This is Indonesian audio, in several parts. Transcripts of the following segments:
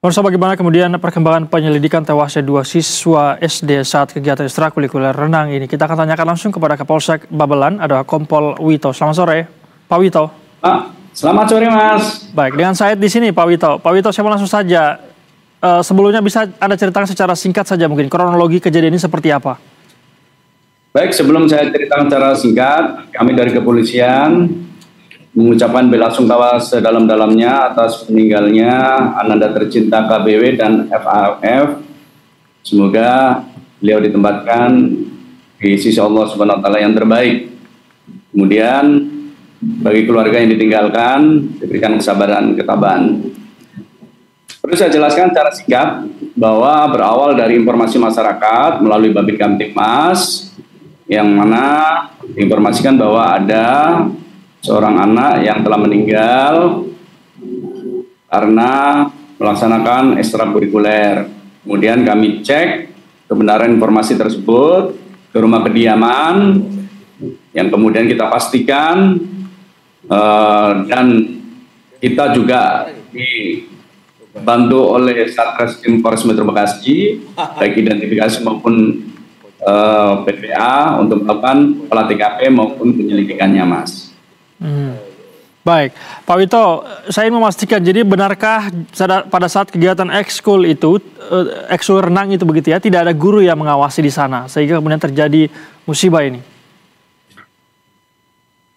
Pemirsa, bagaimana kemudian perkembangan penyelidikan tewasnya dua siswa SD saat kegiatan ekstrakurikuler renang ini? Kita akan tanyakan langsung kepada Kapolsek Babelan, ada Kompol Wito. Selamat sore, Pak Wito. Selamat sore, Mas. Baik, dengan saya di sini, Pak Wito. Pak Wito, saya mau langsung saja. Sebelumnya bisa Anda ceritakan secara singkat saja mungkin kronologi kejadian ini seperti apa? Baik, sebelum saya ceritakan secara singkat, kami dari kepolisian mengucapkan bela sungkawa sedalam-dalamnya atas meninggalnya Ananda tercinta KBW dan FAF. Semoga beliau ditempatkan di sisi Allah Subhanahu wa taala yang terbaik. Kemudian bagi keluarga yang ditinggalkan diberikan kesabaran, ketabahan. Perlu saya jelaskan secara singkat bahwa berawal dari informasi masyarakat melalui Babin Kamtibmas yang mana diinformasikan bahwa ada seorang anak yang telah meninggal karena melaksanakan ekstrakurikuler. Kemudian kami cek kebenaran informasi tersebut ke rumah kediaman yang kemudian kita pastikan dan kita juga dibantu oleh Satreskrim Polres Metro Bekasi baik identifikasi maupun PPA untuk melakukan olah TKP maupun penyelidikannya, Mas. Baik, Pak Wito, saya ingin memastikan, jadi benarkah pada saat kegiatan ekskul itu, ekskul renang itu begitu ya, tidak ada guru yang mengawasi di sana, sehingga kemudian terjadi musibah ini?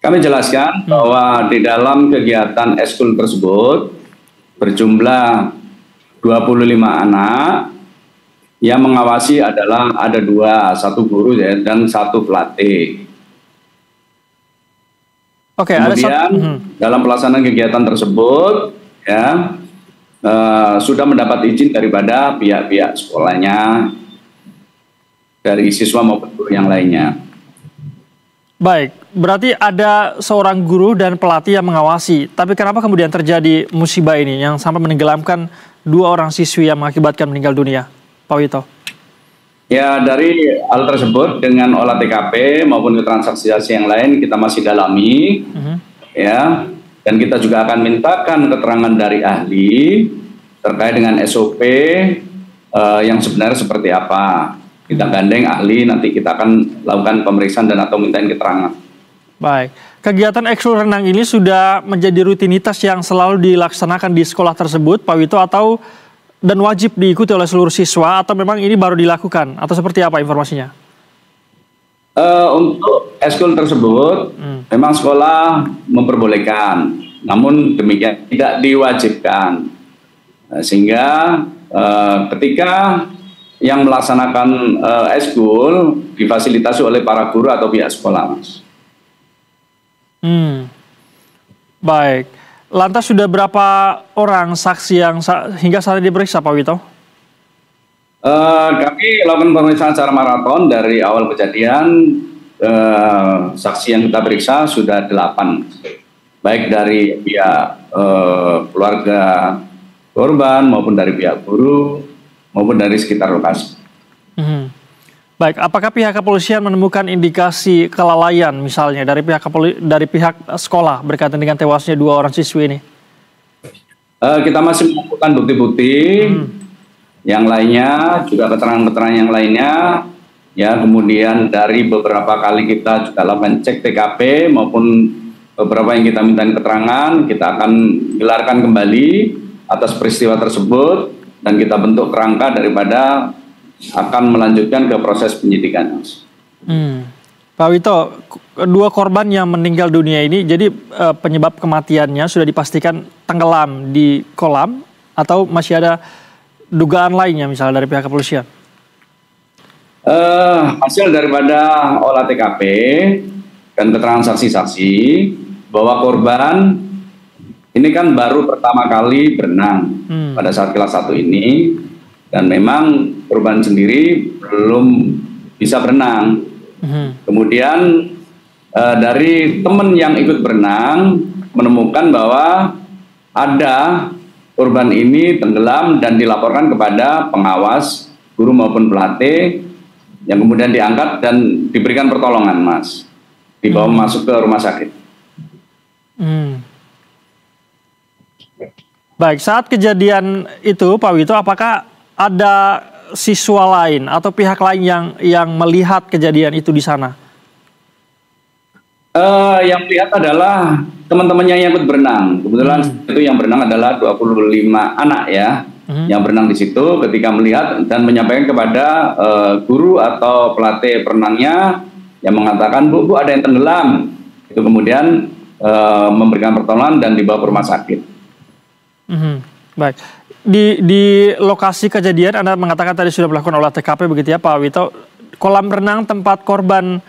Kami jelaskan bahwa di dalam kegiatan ekskul tersebut berjumlah 25 anak, yang mengawasi adalah ada satu guru ya, dan satu pelatih. Oke, kemudian dalam pelaksanaan kegiatan tersebut ya sudah mendapat izin daripada pihak-pihak sekolahnya, dari siswa maupun guru yang lainnya. Baik, berarti ada seorang guru dan pelatih yang mengawasi. Tapi kenapa kemudian terjadi musibah ini yang sampai menenggelamkan 2 orang siswi yang mengakibatkan meninggal dunia, Pak Wito? Ya, dari hal tersebut dengan olah TKP maupun keterangan saksi yang lain kita masih dalami, ya, dan kita juga akan mintakan keterangan dari ahli terkait dengan SOP yang sebenarnya seperti apa. Kita gandeng ahli, nanti kita akan lakukan pemeriksaan dan atau mintain keterangan. Baik, kegiatan ekskul renang ini sudah menjadi rutinitas yang selalu dilaksanakan di sekolah tersebut, Pak Wito, atau dan wajib diikuti oleh seluruh siswa, atau memang ini baru dilakukan, atau seperti apa informasinya? Untuk ekskul tersebut, memang sekolah memperbolehkan, namun demikian tidak diwajibkan. Sehingga ketika yang melaksanakan ekskul difasilitasi oleh para guru atau pihak sekolah, Mas. Baik. Lantas sudah berapa orang saksi yang hingga saat ini diperiksa, Pak Wito? Kami lakukan pemeriksaan secara maraton dari awal kejadian. Saksi yang kita periksa sudah 8, baik dari pihak keluarga korban maupun dari pihak guru maupun dari sekitar lokasi. Baik, apakah pihak kepolisian menemukan indikasi kelalaian misalnya dari pihak sekolah berkaitan dengan tewasnya 2 orang siswi ini? Kita masih mengumpulkan bukti-bukti yang lainnya, juga keterangan-keterangan yang lainnya. Ya, kemudian dari beberapa kali kita juga lakukan cek TKP maupun beberapa yang kita minta keterangan, kita akan gelarkan kembali atas peristiwa tersebut dan kita bentuk kerangka daripada akan melanjutkan ke proses penyidikan. Pak Wito, 2 korban yang meninggal dunia ini, jadi penyebab kematiannya sudah dipastikan tenggelam di kolam atau masih ada dugaan lainnya misalnya dari pihak kepolisian? Hasil daripada olah TKP dan keterangan saksi-saksi bahwa korban ini kan baru pertama kali berenang pada saat kelas 1 ini, dan memang korban sendiri belum bisa berenang. Kemudian dari teman yang ikut berenang menemukan bahwa ada korban ini tenggelam dan dilaporkan kepada pengawas, guru maupun pelatih, yang kemudian diangkat dan diberikan pertolongan, Mas. Dibawa masuk ke rumah sakit. Baik, saat kejadian itu Pak Wito, apakah ada siswa lain atau pihak lain yang melihat kejadian itu di sana? Yang melihat adalah teman-temannya yang ikut berenang. Kebetulan itu yang berenang adalah 25 anak ya, yang berenang di situ. Ketika melihat dan menyampaikan kepada guru atau pelatih perenangnya yang mengatakan, Bu, ada yang tenggelam. Itu kemudian memberikan pertolongan dan dibawa ke rumah sakit. Baik, di lokasi kejadian Anda mengatakan tadi sudah melakukan olah TKP begitu ya Pak Wito. Kolam renang tempat korban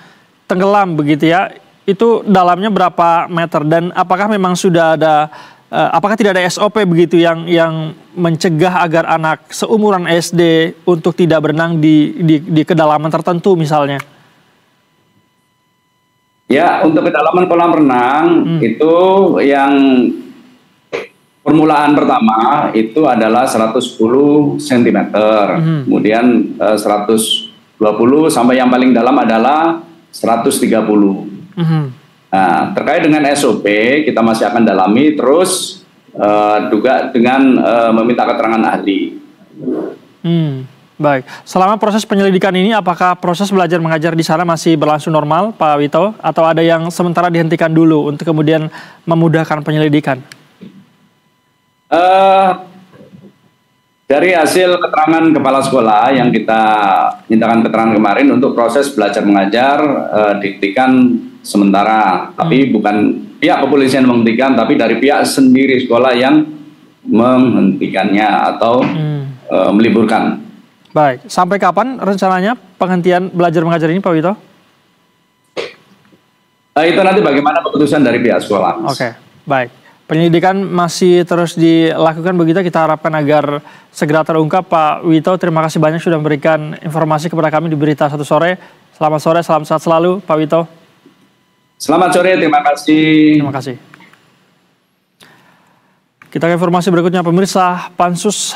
tenggelam begitu ya, itu dalamnya berapa meter dan apakah memang sudah ada, apakah tidak ada SOP begitu yang mencegah agar anak seumuran SD untuk tidak berenang di kedalaman tertentu misalnya? Ya, untuk kedalaman kolam renang itu yang permulaan pertama itu adalah 110 cm, kemudian 120 sampai yang paling dalam adalah 130. Nah, terkait dengan SOP kita masih akan dalami terus juga dengan meminta keterangan ahli. Baik, selama proses penyelidikan ini apakah proses belajar mengajar di sana masih berlangsung normal Pak Wito atau ada yang sementara dihentikan dulu untuk kemudian memudahkan penyelidikan? Dari hasil keterangan kepala sekolah yang kita mintakan keterangan kemarin untuk proses belajar mengajar dihentikan sementara, tapi bukan pihak kepolisian menghentikan, tapi dari pihak sendiri sekolah yang menghentikannya atau meliburkan. Baik, sampai kapan rencananya penghentian belajar mengajar ini Pak Wito? Itu nanti bagaimana keputusan dari pihak sekolah. Oke, baik. Penyelidikan masih terus dilakukan begitu, kita harapkan agar segera terungkap. Pak Wito, terima kasih banyak sudah memberikan informasi kepada kami di Berita Satu Sore. Selamat sore, salam sehat selalu Pak Wito. Selamat sore, terima kasih. Terima kasih. Kita ke informasi berikutnya pemirsa, Pansus